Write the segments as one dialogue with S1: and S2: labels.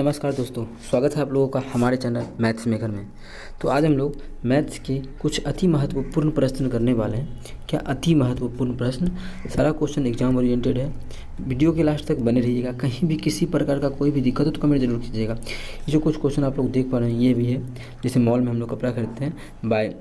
S1: नमस्कार दोस्तों, स्वागत है आप लोगों का हमारे चैनल मैथ्स मेकर में। तो आज हम लोग मैथ्स के कुछ अति महत्वपूर्ण प्रश्न करने वाले हैं। क्या अति महत्वपूर्ण प्रश्न? सारा क्वेश्चन एग्जाम ओरिएंटेड है। वीडियो के लास्ट तक बने रहिएगा। कहीं भी किसी प्रकार का कोई भी दिक्कत हो तो कमेंट जरूर कीजिएगा। ये जो कुछ क्वेश्चन आप लोग देख पा रहे हैं ये भी है, जैसे मॉल में हम लोग कपड़ा खरीदते हैं बाय,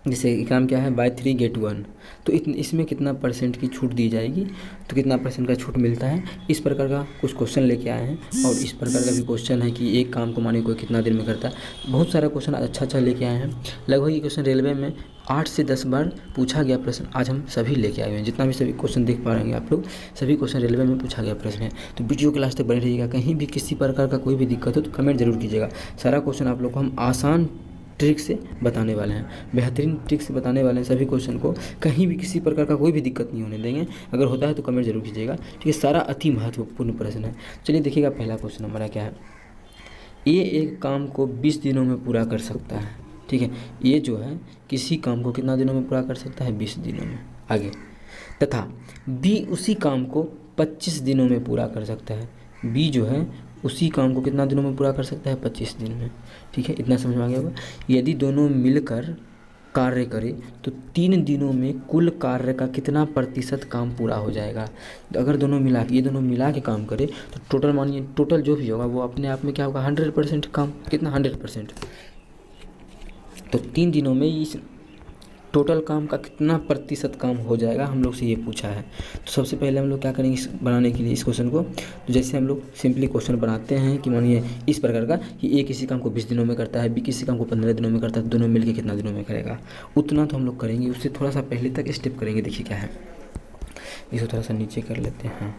S1: जैसे एग्जाम क्या है, बाय 3 गेट 1। तो इसमें कितना परसेंट की छूट दी जाएगी, तो कितना परसेंट का छूट मिलता है, इस प्रकार का कुछ क्वेश्चन लेके आए हैं। और इस प्रकार का भी क्वेश्चन है कि एक काम को मानिए कोई कितना दिन में करता है। बहुत सारा क्वेश्चन अच्छा लेके आए हैं। लगभग ये क्वेश्चन रेलवे में 8 से 10 बार पूछा गया प्रश्न आज हम सभी लेके आए हुए हैं। जितना भी सभी क्वेश्चन देख पा रहे हैं आप लोग, सभी क्वेश्चन रेलवे में पूछा गया प्रश्न है। तो वीडियो के लास्ट तक बने रहिएगा। कहीं भी किसी प्रकार का कोई भी दिक्कत हो तो कमेंट जरूर कीजिएगा। सारा क्वेश्चन आप लोग को हम आसान ट्रिक से बताने वाले हैं, बेहतरीन ट्रिक से बताने वाले हैं सभी क्वेश्चन को। कहीं भी किसी प्रकार का कोई भी दिक्कत नहीं होने देंगे। अगर होता है तो कमेंट जरूर कीजिएगा, ठीक है। सारा अति महत्वपूर्ण प्रश्न है। चलिए देखिएगा, पहला क्वेश्चन हमारा क्या है। ये एक काम को 20 दिनों में पूरा कर सकता है, ठीक है। ये जो है किसी काम को कितना दिनों में पूरा कर सकता है, 20 दिनों में। आगे, तथा बी उसी काम को 25 दिनों में पूरा कर सकता है। बी जो है उसी काम को कितना दिनों में पूरा कर सकता है, 25 दिन में, ठीक है। इतना समझ में आ गया होगा। यदि दोनों मिलकर कार्य करें तो 3 दिनों में कुल कार्य का कितना प्रतिशत काम पूरा हो जाएगा। तो अगर दोनों मिला के, ये दोनों मिला के काम करें तो टोटल मानिए, टोटल जो भी होगा वो अपने आप में क्या होगा, 100% काम। कितना, 100%। तो 3 दिनों में इस टोटल काम का कितना प्रतिशत काम हो जाएगा, हम लोग से ये पूछा है। तो सबसे पहले हम लोग क्या करेंगे इस बनाने के लिए इस क्वेश्चन को। तो जैसे हम लोग सिंपली क्वेश्चन बनाते हैं कि मानिए इस प्रकार का कि ए किसी काम को 20 दिनों में करता है, बी किसी काम को 15 दिनों में करता है, दोनों मिलकर कितना दिनों में करेगा, उतना तो हम लोग करेंगे। उससे थोड़ा सा पहले तक स्टेप करेंगे। देखिए क्या है, इसको थोड़ा सा नीचे कर लेते हैं।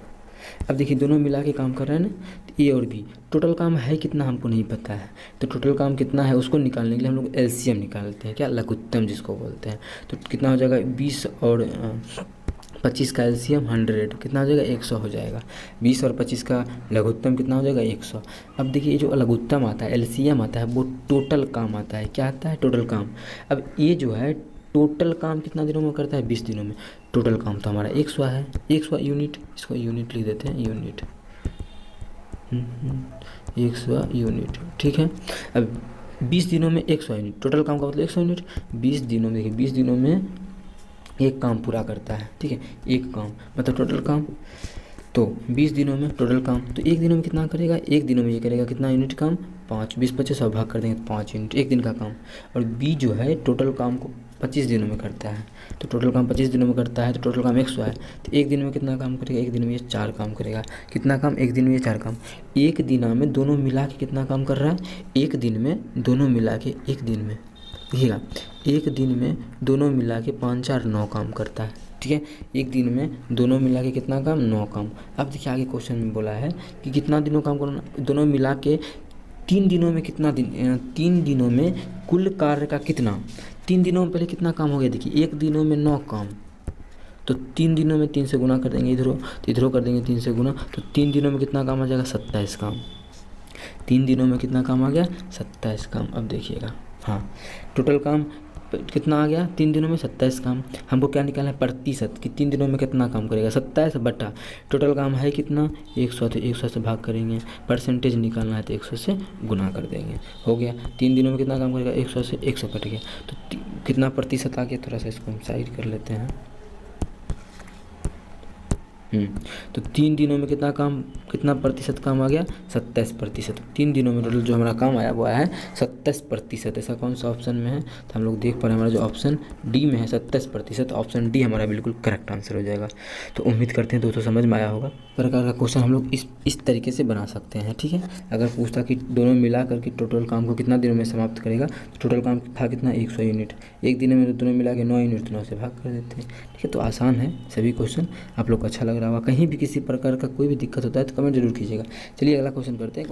S1: अब देखिए दोनों मिला के काम कर रहे हैं ना, तो ए और बी टोटल काम है कितना हमको नहीं पता है। तो टोटल काम कितना है उसको निकालने के लिए हम लोग एलसीएम निकालते हैं, क्या, लघुत्तम जिसको बोलते हैं। तो कितना हो जाएगा, 20 और 25 का एलसीएम 100, कितना हो जाएगा, 100 हो जाएगा। 20 और 25 का लघुत्तम कितना हो जाएगा, 100। अब देखिए ये जो लघुत्तम आता है, एलसीएम आता है, वो टोटल काम आता है। क्या आता है, टोटल काम। अब ये जो है टोटल काम कितना दिनों में करता है, 20 दिनों में। टोटल काम तो हमारा 100 है, 100 यूनिट, इसको यूनिट लिख देते हैं, यूनिट 100 यूनिट, ठीक है। अब 20 दिनों में 100 यूनिट, टोटल काम का मतलब 100 यूनिट। 20 दिनों में, देखिए 20 दिनों में एक काम पूरा करता है, ठीक है। एक काम मतलब टोटल काम। तो 20 दिनों में टोटल काम, तो एक दिनों में कितना करेगा, एक दिनों में ये करेगा कितना यूनिट काम, 5। 20 25 और भाग कर देंगे तो 5 यूनिट, एक दिन का काम। और बी जो है टोटल काम को 25 दिनों में करता है। तो टोटल काम 25 दिनों में करता है तो टोटल काम 100 है। तो एक दिन में कितना काम करेगा, एक दिन में ये 4 काम करेगा। कितना काम, एक दिन में ये 4 काम। एक दिन में दोनों मिला के कितना काम कर रहा है, एक दिन में दोनों मिला के, एक दिन में देखिएगा, एक दिन में दोनों मिला के 5 4 9 काम करता है, ठीक है। एक दिन में दोनों मिला के कितना काम, 9 काम। अब देखिए आगे क्वेश्चन में बोला है कि कितना दिनों काम करना, दोनों मिला के 3 दिनों में कितना दिन, 3 दिनों में कुल कार्य का कितना। 3 दिनों में पहले कितना काम हो गया, देखिए एक दिनों में 9 काम। तो 3 दिनों में 3 से गुना कर देंगे, इधरों तो इधरों कर देंगे 3 से गुना। तो 3 दिनों में कितना काम आ जाएगा, 27 काम। 3 दिनों में कितना काम आ गया, 27 काम। अब देखिएगा, हाँ टोटल काम कितना आ गया, 3 दिनों में 27 काम। हमको क्या निकालना है, प्रतिशत कि 3 दिनों में कितना काम करेगा, 27 बटा टोटल काम है कितना, 100। तो 100 से भाग करेंगे, परसेंटेज निकालना है तो 100 से गुना कर देंगे, हो गया। 3 दिनों में कितना काम करेगा, 100 से 100 कट गया। तो कितना प्रतिशत आ गया, थोड़ा सा इसको हम साइड कर लेते हैं। तो 3 दिनों में कितना काम, कितना प्रतिशत काम आ गया, 27%। 3 दिनों में टोटल जो हमारा काम आया वो आया है 27%। ऐसा कौन सा ऑप्शन में है, तो हम लोग देख पा रहे हैं हमारा जो ऑप्शन डी में है 27%। ऑप्शन डी हमारा बिल्कुल करेक्ट आंसर हो जाएगा। तो उम्मीद करते हैं दोस्तों समझ में आया होगा। प्रकार का क्वेश्चन हम लोग इस तरीके से बना सकते हैं, ठीक है। अगर पूछता कि दोनों मिला करके टोटल काम को कितना दिनों में समाप्त करेगा, तो टोटल काम था कितना, 100 यूनिट। एक दिन में दोनों मिला के 9 यूनिट, 9 से भाग कर देते हैं, ठीक है। तो आसान है सभी क्वेश्चन, आप लोग को अच्छा लग रहा होगा। कहीं भी किसी प्रकार का कोई भी दिक्कत होता है तो कमेंट जरूर कीजिएगा। चलिए अगला क्वेश्चन करते हैं।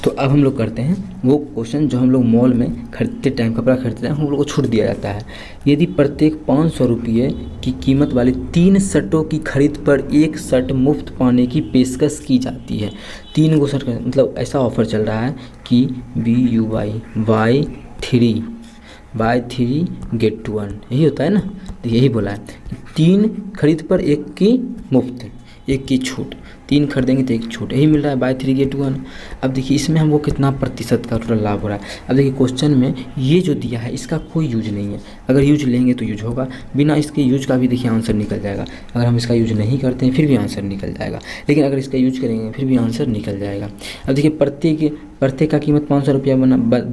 S1: तो अब हम लोग करते हैं वो क्वेश्चन जो हम लोग मॉल में खरीदते टाइम, कपड़ा खरीदते हैं, हम लोग को छूट दिया जाता है। यदि प्रत्येक 500 रुपये की कीमत वाली 3 शर्टों की खरीद पर 1 शर्ट मुफ्त पाने की पेशकश की जाती है। 3 गो शर्ट का मतलब ऐसा ऑफर चल रहा है कि बाय 3 गेट 1, यही होता है ना। तो यही बोला है कि 3 खरीद पर 1 की मुफ्त, 1 की छूट। 3 खरीदेंगे तो 1 छूट, यही मिल रहा है बाय 3 गेट 1। अब देखिए इसमें हमको कितना प्रतिशत का टोटल लाभ हो रहा है। अब देखिए क्वेश्चन में ये जो दिया है इसका कोई यूज नहीं है, अगर यूज लेंगे तो यूज होगा, बिना इसके यूज का भी देखिए आंसर निकल जाएगा। अगर हम इसका यूज नहीं करते हैं फिर भी आंसर निकल जाएगा, लेकिन अगर इसका यूज करेंगे फिर भी आंसर निकल जाएगा। अब देखिए प्रत्येक का कीमत 500 रुपया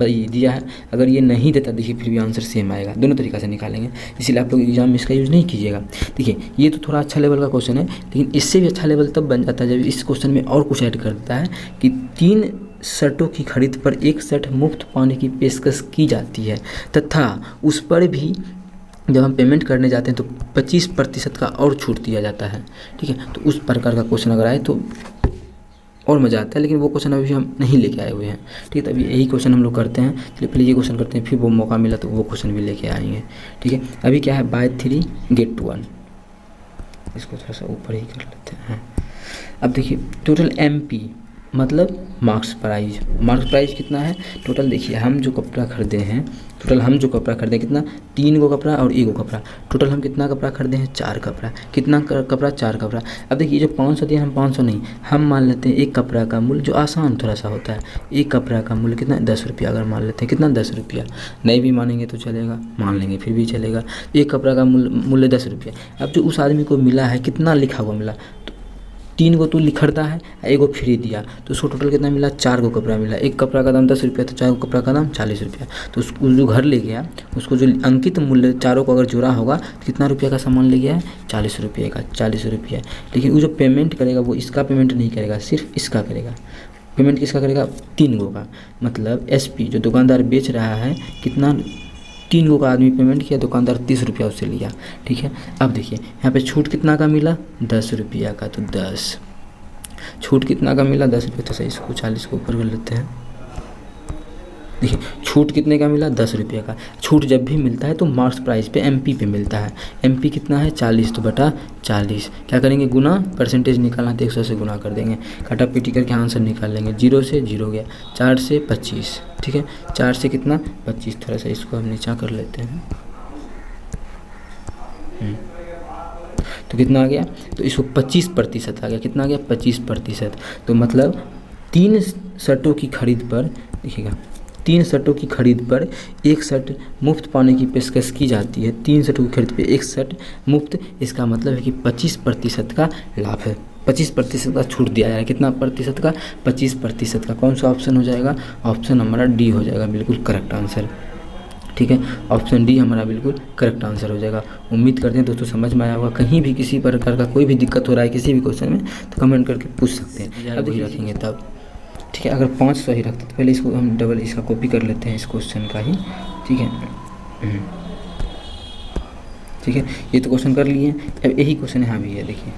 S1: दिया है, अगर ये नहीं देता देखिए फिर भी आंसर सेम आएगा, दोनों तरीक़ा से निकालेंगे। इसीलिए आप लोग एग्जाम में इसका यूज़ नहीं कीजिएगा। देखिए ये तो थोड़ा अच्छा लेवल का क्वेश्चन है, लेकिन इससे भी अच्छा लेवल तब बन जाता है जब इस क्वेश्चन में और कुछ ऐड कर देता है कि 3 शर्टों की खरीद पर 1 शर्ट मुफ्त पाने की पेशकश की जाती है तथा उस पर भी जब हम पेमेंट करने जाते हैं तो 25% का और छूट दिया जाता है। ठीक है, तो उस प्रकार का क्वेश्चन अगर आए तो और मज़ा आता है, लेकिन वो क्वेश्चन अभी हम नहीं लेके आए हुए हैं। ठीक है, तो अभी यही क्वेश्चन हम लोग करते हैं, चलिए पहले ये क्वेश्चन करते हैं, फिर वो मौका मिला तो वो क्वेश्चन भी लेके आएंगे। ठीक है, अभी क्या है बाय 3 गेट 1, इसको थोड़ा सा ऊपर ही कर लेते हैं। अब देखिए टोटल MP मतलब मार्क्स प्राइस कितना है टोटल। देखिए हम जो कपड़ा खरीदे हैं कितना, 3 गो कपड़ा और 1 गो कपड़ा, टोटल हम कितना कपड़ा खरीदे हैं 4 कपड़ा। कितना कपड़ा 4 कपड़ा। अब देखिए जो 500 दिया हम 500 नहीं, हम मान लेते हैं एक कपड़ा का मूल्य जो आसान थोड़ा सा होता है, एक कपड़ा का मूल्य कितना 10 रुपया अगर मान लेते हैं, कितना 10 रुपया। नहीं भी मानेंगे तो चलेगा, मान लेंगे फिर भी चलेगा। एक कपड़ा का मूल्य 10 रुपया। अब जो उस आदमी को मिला है कितना लिखा हुआ मिला, 3 गो तो लिखता है, 1 गो फ्री दिया तो उसको टोटल कितना मिला 4 गो कपड़ा मिला। एक कपड़ा का दाम 10 रुपया तो 4 गो कपड़ा का दाम 40 रुपया। तो उसको जो घर ले गया उसको जो अंकित मूल्य चारों को अगर जोड़ा होगा तो कितना रुपया का सामान ले गया है 40 रुपये का, 40 रुपया। लेकिन वो जो पेमेंट करेगा वो इसका पेमेंट नहीं करेगा, सिर्फ इसका करेगा। पेमेंट किसका करेगा 3 गो का, मतलब SP जो दुकानदार बेच रहा है कितना 3 गो का आदमी पेमेंट किया, दुकानदार 30 रुपया उससे लिया। ठीक है, अब देखिए यहाँ पे छूट कितना का मिला 10 रुपया का, तो 10 छूट कितना का मिला 10 रुपये, तो सही इसको 40 को ऊपर कर लेते हैं। देखिए छूट कितने का मिला 10 रुपये का। छूट जब भी मिलता है तो मार्क्स प्राइस पे MP पे मिलता है। MP कितना है 40, तो बटा 40 क्या करेंगे गुना, परसेंटेज निकालना तो 100 से गुना कर देंगे, काटा पीटी करके आंसर निकाल लेंगे। 0 से 0 गया, 4 से 25। ठीक है, 4 से कितना 25, थोड़ा सा इसको हम नीचा कर लेते हैं। तो कितना आ गया, तो इसको 25% आ गया। कितना आ गया 25%। तो मतलब 3 शर्टों की खरीद पर देखिएगा, 3 शर्टों की खरीद पर 1 शर्ट मुफ्त पाने की पेशकश की जाती है। 3 शर्टों की खरीद पर 1 शर्ट मुफ्त, इसका मतलब है कि 25% का लाभ है, 25% का छूट दिया जाएगा। कितना प्रतिशत का 25% का। कौन सा ऑप्शन हो जाएगा, ऑप्शन हमारा D हो जाएगा, बिल्कुल करेक्ट आंसर। ठीक है, ऑप्शन D हमारा बिल्कुल करेक्ट आंसर हो जाएगा। उम्मीद करते हैं दोस्तों समझ में आया होगा। कहीं भी किसी प्रकार का कोई भी दिक्कत हो रहा है किसी भी क्वेश्चन में तो कमेंट करके पूछ सकते हैं, अब देखिए रखेंगे तब। ठीक है, अगर 5 सही रखते तो पहले इसको हम डबल इसका कॉपी कर लेते हैं इस क्वेश्चन का ही। ठीक है, ठीक है, ये तो क्वेश्चन कर लिए। अब यही क्वेश्चन यहाँ भी है, देखिए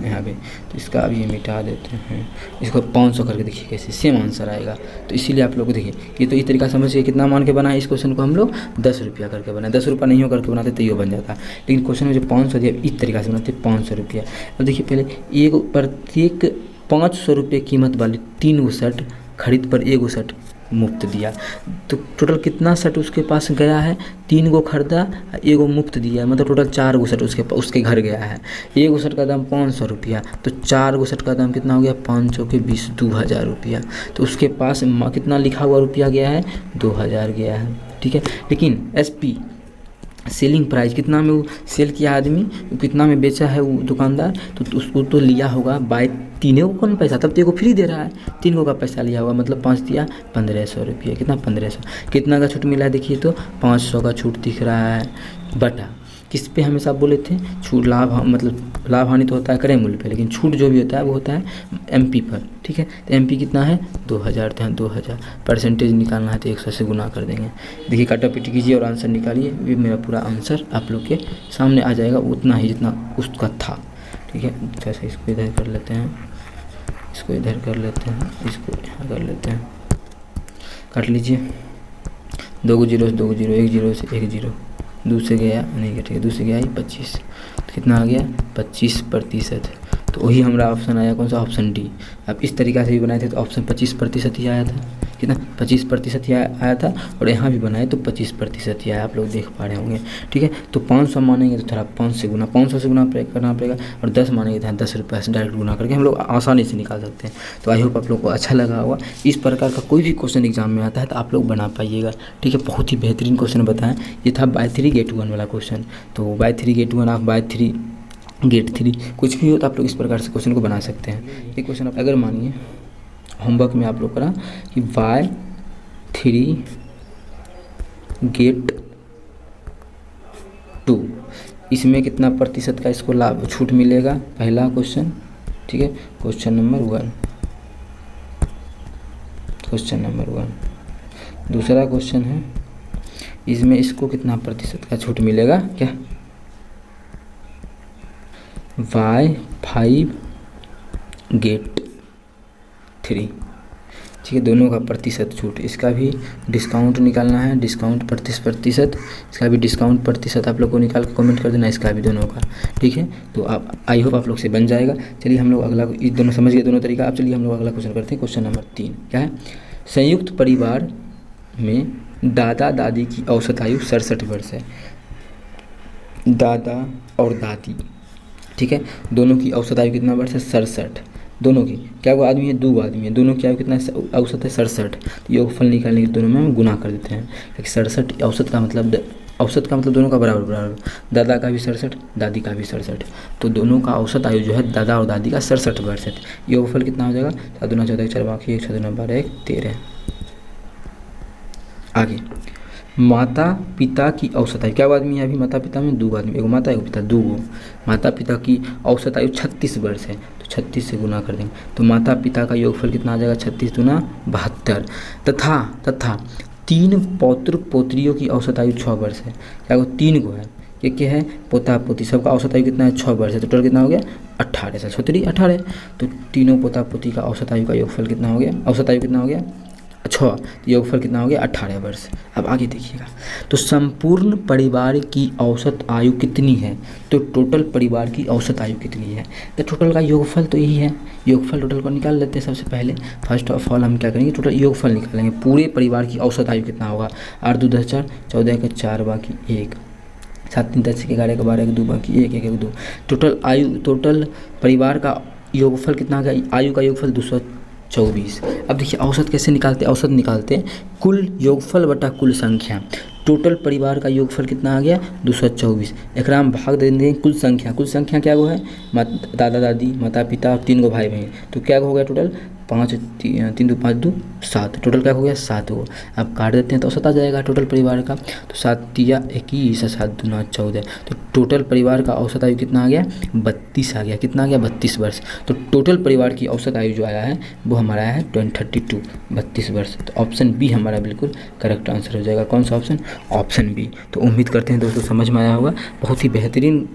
S1: यहाँ पे, तो इसका अब ये मिटा देते हैं, इसको 500 करके देखिए कैसे सेम आंसर आएगा। तो इसीलिए आप लोग देखिए ये तो इस तरीका समझिए कितना मान के बनाए इस क्वेश्चन को हम लोग 10 रुपया करके बनाए। 10 रुपया नहीं हो करके बनाते तो ये बन जाता, लेकिन क्वेश्चन में जो 500 दिया इस तरीका से बनाते 500 रुपया। अब देखिए पहले प्रत्येक 500 रुपये कीमत वाली 3 गो शर्ट खरीद पर 1 गो शर्ट मुफ्त दिया, तो टोटल कितना शर्ट उसके पास गया है, 3 गो खरीदा 1 गो मुफ्त दिया, मतलब टोटल 4 गो शर्ट उसके घर गया है। 1 गो शर्ट का दाम 500 रुपया, तो 4 गो शर्ट का दाम कितना हो गया 500 के 20 2000 रुपया। तो उसके पास कितना लिखा हुआ रुपया गया है 2000 गया है। ठीक है, लेकिन SP सेलिंग प्राइस कितना में वो सेल किया आदमी, कितना में बेचा है वो दुकानदार, तो उसको तो लिया होगा बाय 3 गो कौन पैसा, तब तो एगो फ्री दे रहा है, 3 गो का पैसा लिया होगा, मतलब 5 दिया 1500 रुपये। कितना 1500, कितना का छूट मिला है देखिए तो 500 का छूट दिख रहा है, बटा किस पे हमेशा बोले थे छूट लाभ, मतलब लाभ हानि तो होता है क्रय मूल्य पे, लेकिन छूट जो भी होता है वो होता है MP पर। ठीक है, तो MP कितना है 2000, तो 2000 परसेंटेज निकालना है तो 100 से गुना कर देंगे। देखिए काटा पीटी कीजिए और आंसर निकालिए, ये मेरा पूरा आंसर आप लोग के सामने आ जाएगा, उतना ही जितना उसका था। ठीक है, जैसे इसको इधर कर लेते हैं, इसको इधर कर लेते हैं, इसको यहाँ कर लेते हैं, काट लीजिए 2 को 0 से 2 को 0, 1 0 से 1 0, 2 से गया नहीं, ठीक है 2 से गया ही 25, तो कितना आ गया 25%। तो वही हमारा ऑप्शन आया, कौन सा ऑप्शन D। अब इस तरीक़ा से भी बनाए थे तो ऑप्शन 25% ही आया था। कितना 25% ही आया था, और यहाँ भी बनाए तो 25% ही आया, आप लोग देख पा रहे होंगे। ठीक है, तो 500 मानेंगे तो थोड़ा 500 से गुना करना पड़ेगा, और 10 मानेंगे तो 10 रुपये से डायरेक्ट गुना करके हम लोग आसानी से निकाल सकते हैं। तो आई होप आप लोग को अच्छा लगा होगा। इस प्रकार का कोई भी क्वेश्चन एग्जाम में आता है तो आप लोग बना पाइएगा। ठीक है, बहुत ही बेहतरीन क्वेश्चन बताएं। ये था बाय 3 गेट 1 वाला क्वेश्चन। तो बाय 3 गेट 1 आप बाय 3 गेट 3 कुछ भी हो तो आप लोग इस प्रकार से क्वेश्चन को बना सकते हैं। ये क्वेश्चन आप अगर मानिए होमवर्क में आप लोग करा कि बाय 3 गेट 2 इसमें कितना प्रतिशत का इसको लाभ छूट मिलेगा, पहला क्वेश्चन। ठीक है, क्वेश्चन नंबर 1। दूसरा क्वेश्चन है इसमें इसको कितना प्रतिशत का छूट मिलेगा क्या, बाय 5 गेट 3। ठीक है, दोनों का प्रतिशत छूट, इसका भी डिस्काउंट निकालना है, डिस्काउंट प्रतिशत, इसका भी डिस्काउंट प्रतिशत आप लोग को निकाल के कमेंट कर देना, इसका भी दोनों का। ठीक है, तो आप आई होप आप लोग से बन जाएगा। चलिए हम लोग अगला, इस दोनों समझ गए दोनों तरीका। अब चलिए हम लोग अगला क्वेश्चन करते हैं। क्वेश्चन नंबर 3 क्या है, संयुक्त परिवार में दादा दादी की औसत आयु 67 वर्ष है। दादा और दादी, ठीक है, दोनों की औसत आयु कितना वर्ष है, 67। दोनों की क्या, वो आदमी है, 2 आदमी है, दोनों की आयु कितना औसत है 67। तो योगफल निकालने के दोनों में हम गुना कर देते हैं, क्योंकि 67 औसत का मतलब दोनों का बराबर, दादा का भी 67, दादी का भी 67। तो दोनों का औसत आयु जो है दादा और दादी का 67 वर्ष है। योगफल कितना हो जाएगा, 7 दूना 14, 4 बाकी 1, 6 दूना 12, 1 13। आगे माता पिता की औसत आयु, क्या आदमी है अभी माता पिता में, 2 आदमी, एगो माता एगो पिता, 2 माता पिता की औसत आयु 36 वर्ष है। तो 36 से गुना कर देंगे तो माता पिता का योगफल कितना आ जाएगा, 36 दूना 72। तथा 3 पौत्र पोत्रियों की औसत आयु 6 वर्ष है। क्या वो 3 को है, क्या है, पोता पोती, सबका औसत आयु कितना है, 6 वर्ष है। तो टोटल कितना हो गया, 18 से 18। तो तीनों पोता पोती का औसत आयु का योगफल कितना हो गया, औसत आयु कितना हो गया, 6। तो योगफल कितना हो गया, 18 वर्ष। अब आगे देखिएगा, तो संपूर्ण परिवार की औसत आयु कितनी है, तो टोटल परिवार की औसत आयु कितनी है। तो टोटल का योगफल तो यही है, योगफल टोटल को निकाल लेते हैं। सबसे पहले फर्स्ट ऑफ ऑल हम क्या करेंगे, टोटल योगफल निकालेंगे, पूरे परिवार की औसत आयु कितना होगा। 8 2 10 4, 14 के 4 बाकी 1, 7 3 10 के 11 के 12 के 2 बाकी 1 1 1 2। टोटल परिवार का योगफल कितना आ गया, आयु का योगफल 224। अब देखिए औसत कैसे निकालते हैं, औसत निकालते हैं कुल योगफल बटा कुल संख्या। टोटल परिवार का योगफल कितना आ गया, 224। एकरा हम भाग दे देंगे कुल संख्या क्या वो है, दादा दादी, माता पिता और 3 गो भाई बहन। तो क्या हो गया टोटल, 5 3 2 5 2 7, टोटल क्या हो गया 7 गो। अब काट देते हैं तो औसत आ जाएगा टोटल परिवार का। तो 7 तिया 21, 7 दूना 14। तो टोटल परिवार का औसत आयु कितना आ गया, 32 आ गया। कितना आ गया, 32 वर्ष। तो टोटल परिवार की औसत आयु जो आया है वो हमारा आया है 32, 32 वर्ष। तो ऑप्शन बी हमारा बिल्कुल करेक्ट आंसर हो जाएगा। कौन सा ऑप्शन, ऑप्शन बी। तो उम्मीद करते हैं दोस्तों समझ में आया होगा। बहुत ही बेहतरीन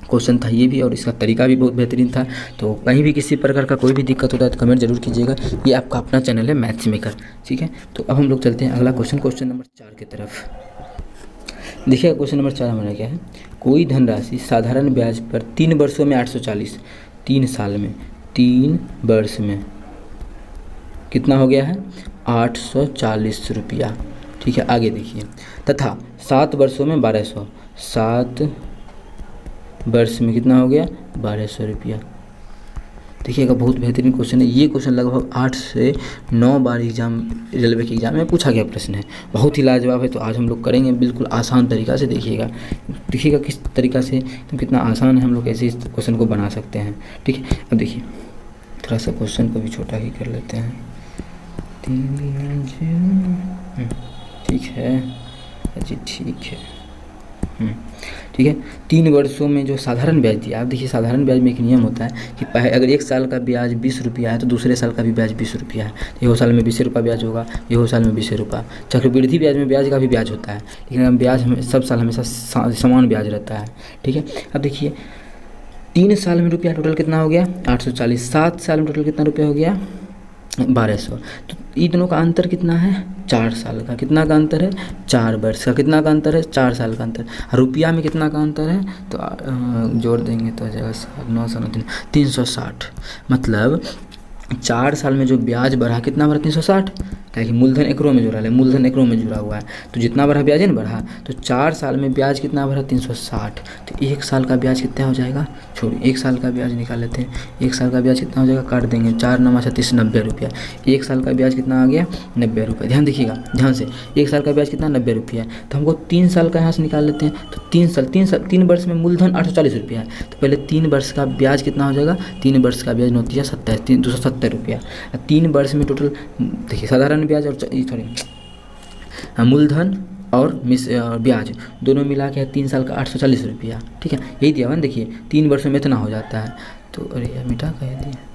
S1: क्वेश्चन था ये भी, और इसका तरीका भी बहुत बेहतरीन था। तो कहीं भी किसी प्रकार का कोई भी दिक्कत होता है तो कमेंट जरूर कीजिएगा। ये आपका अपना चैनल है मैथ्स मेकर, ठीक है। तो अब हम लोग चलते हैं अगला क्वेश्चन नंबर 4 की तरफ। देखिए क्वेश्चन नंबर 4 हमारा क्या है, कोई धनराशि साधारण ब्याज पर 3 वर्षों में 840, 3 साल में 3 वर्ष में कितना हो गया है, 840 रुपया। ठीक है, आगे देखिए, तथा 7 वर्षों में 1200, 7 वर्ष में कितना हो गया, 1200 रुपया। देखिएगा बहुत बेहतरीन क्वेश्चन है ये। क्वेश्चन लगभग 8 से 9 बार एग्जाम, रेलवे के एग्जाम में पूछा गया प्रश्न है, बहुत ही लाजवाब है। तो आज हम लोग करेंगे बिल्कुल आसान तरीका से। देखिएगा किस तरीका से, तो कितना आसान है, हम लोग ऐसे इस क्वेश्चन को बना सकते हैं। ठीक है, अब देखिए थोड़ा सा क्वेश्चन को भी छोटा ही कर लेते हैं। 3 ठीक है जी, ठीक है, ठीक है। 3 वर्षों में जो साधारण ब्याज दिया, आप देखिए साधारण ब्याज में एक नियम होता है कि अगर 1 साल का ब्याज 20 रुपया है तो दूसरे साल का भी ब्याज 20 रुपया है। तो ये साल में 20 रुपया ब्याज होगा, ये साल में 20 रुपया। चक्रवृद्धि ब्याज में ब्याज का भी ब्याज होता है, लेकिन ब्याज हमें सब साल हमेशा समान ब्याज रहता है। ठीक है, अब देखिए 3 साल में रुपया टोटल कितना हो गया, 840। 7 साल में टोटल कितना रुपया हो गया, 1200। तो ये दोनों का अंतर कितना है, 4 साल का। कितना का अंतर है, 4 वर्ष का। कितना का अंतर है, 4 साल का अंतर। रुपया में कितना का अंतर है, तो जोड़ देंगे तो हो जाएगा 9 9 360। मतलब 4 साल में जो ब्याज बढ़ा कितना बढ़ा 360, क्या कि मूलधन एकड़ों में जुड़ा है, मूलधन एकड़ों में जुड़ा हुआ है, तो जितना बढ़ा ब्याज है ना बढ़ा, तो 4 साल में ब्याज कितना बढ़ा 360, तो 1 साल का ब्याज कितना हो जाएगा, छोड़िए 1 साल का ब्याज निकाल लेते हैं। 1 साल का ब्याज कितना हो जाएगा, काट देंगे, 4 9 36 90 रुपया। 1 साल का ब्याज कितना आ गया 90 रुपये। ध्यान देखिएगा ध्यान से, 1 साल का ब्याज कितना 90 रुपया है, तो हमको 3 साल का यहाँ से निकाल लेते हैं। तो 3 वर्ष में मूलधन 840 रुपया है, तो पहले 3 वर्ष का ब्याज कितना हो जाएगा, 3 वर्ष का ब्याज 9 27 270 रुपया। 3 वर्ष में टोटल देखिए साधारण ब्याज और सॉरी मूलधन और ब्याज दोनों मिला के 3 साल का 840 रुपया, ठीक है, यही दिया हुआ ना। देखिए 3 वर्षों में इतना हो जाता है, तो अरे यार मिटा कह दिया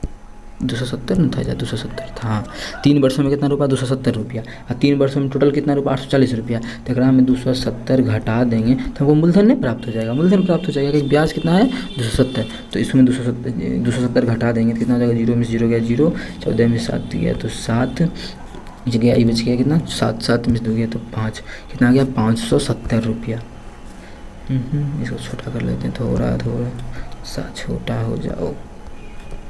S1: 270 न था, 270 था, हाँ 3 वर्षों में कितना रुपया 270 रुपया, और 3 वर्षों में टोटल कितना रुपया 840 रुपया, तो अगर में 270 घटा देंगे तो हमको मूलधन नहीं प्राप्त हो जाएगा, मूलधन प्राप्त हो जाएगा कि ब्याज कितना है 270, तो इसमें 270 घटा देंगे तो कितना हो जाएगा, 0 में 0 गया 0, 14 में 7 गया तो 7 गया, ये बच गया कितना 7 7 में 2 गया तो 5, कितना आ गया 570 रुपया। इसको छोटा कर लेते हैं थोड़ा सा, छोटा हो जाओ।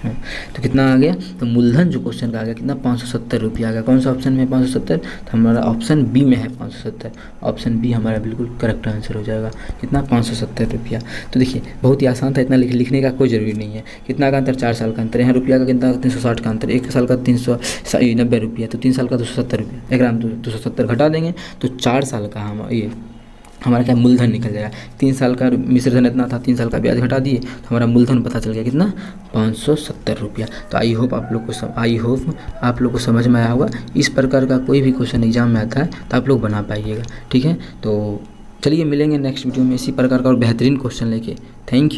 S1: तो कितना आ गया, तो मूलधन जो क्वेश्चन का आ गया कितना 570 रुपया आ गया। कौन सा ऑप्शन में 570, तो हमारा ऑप्शन बी में है 570, ऑप्शन बी हमारा बिल्कुल करेक्ट आंसर हो जाएगा, कितना 570 रुपया। तो देखिए बहुत ही आसान था, इतना लिखने का कोई ज़रूरी नहीं है। कितना का अंतर 4 साल का अंतर, यहाँ रुपया का कितना 360 का अंतर, 1 साल का 390 रुपया, तो 3 साल का 270 रुपया, 1 270 घटा देंगे तो 4 साल का हम ये हमारा क्या मूलधन निकल जाएगा। 3 साल का मिश्रधन इतना था, 3 साल का ब्याज घटा दिए तो हमारा मूलधन पता चल गया कितना 570 रुपया। तो आई होप आप लोग को समझ में आया होगा। इस प्रकार का कोई भी क्वेश्चन एग्जाम में आता है तो आप लोग बना पाइएगा, ठीक है। तो चलिए मिलेंगे नेक्स्ट वीडियो में इसी प्रकार का और बेहतरीन क्वेश्चन लेके। Thank you.